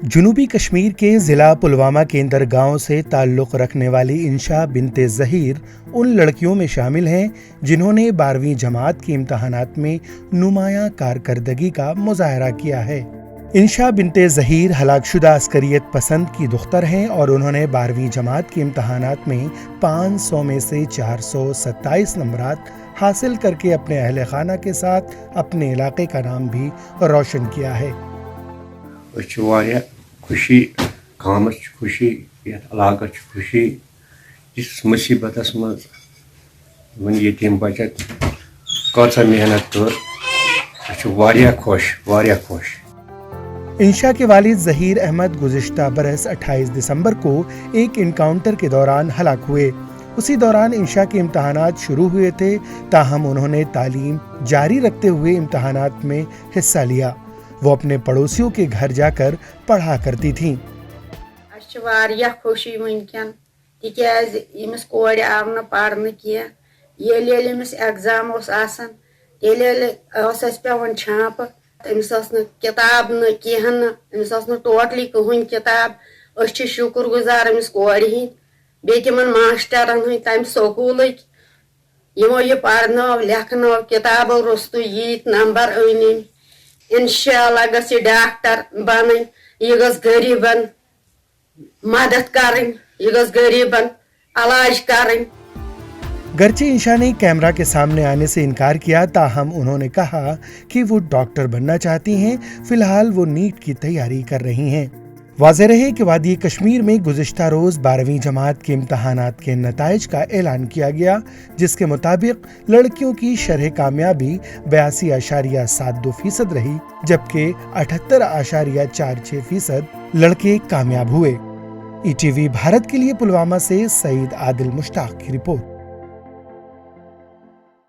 जनूबी कश्मीर के ज़िला पुलवामा के इंदर गांव से ताल्लुक़ रखने वाली इंशा बिनते ज़हीर उन लड़कियों में शामिल हैं जिन्होंने 12वीं जमात के इम्तहानात में नुमायां कारकर्दगी का मुज़ाहरा किया है। इंशा बिनते ज़हीर हलाकशुदा अस्करियत पसंद की दुख्तर हैं और उन्होंने 12वीं जमात के इम्तहानात में 500 में से 427 नंबरात हासिल करके अपने अहल खाना के साथ अपने इलाके का नाम भी रोशन किया है। खुशी गाँव खुशी इलाका खुशी इस मुसीबत मन यतीम बचत कौसा मेहनत कर खुश। इंशा के वालिद ज़हीर अहमद गुज़िश्ता बरस 28 दिसंबर को एक इनकाउंटर के दौरान हलाक हुए। उसी दौरान इंशा के इम्तहानात शुरू हुए थे, ताहम उन्होंने तालीम जारी रखते हुए इम्तहानात में हिस्सा लिया। वो अपने पड़ोसियों के घर जाकर पढ़ा करती थीं। खुशी वनकन तिकाज इमिस कोड़ आव न पढ़ने कह इमिस एग्जाम पेवन छाप अमिस किताब न कहन अमिस टोटली कहन किताब शुक्र गुजार अमिस कोड़ हिंद बे तिमन मास्टरन हंद तम स्कूल यमो यह पढ़नो लेखनो किताबों रुस्तु यीत नंबर अन इंशाअल्लाह गस डॉक्टर बन यह गस गरीबन मदद करें, यह गस गरीबन इलाज करें। गरचे इंशा ने कैमरा के सामने आने से इनकार किया, ताहम उन्होंने कहा कि वो डॉक्टर बनना चाहती हैं। फिलहाल वो नीट की तैयारी कर रही हैं। वाज़ेह रहे कि वादी कश्मीर में गुज़िश्ता रोज़ 12वीं जमात के इम्तहानात के नताइज का ऐलान किया गया, जिसके मुताबिक लड़कियों की शरह कामयाबी 82.72% रही, जबकि 78.46% लड़के कामयाब हुए। ईटीवी भारत के लिए पुलवामा से सईद आदिल मुश्ताक की रिपोर्ट।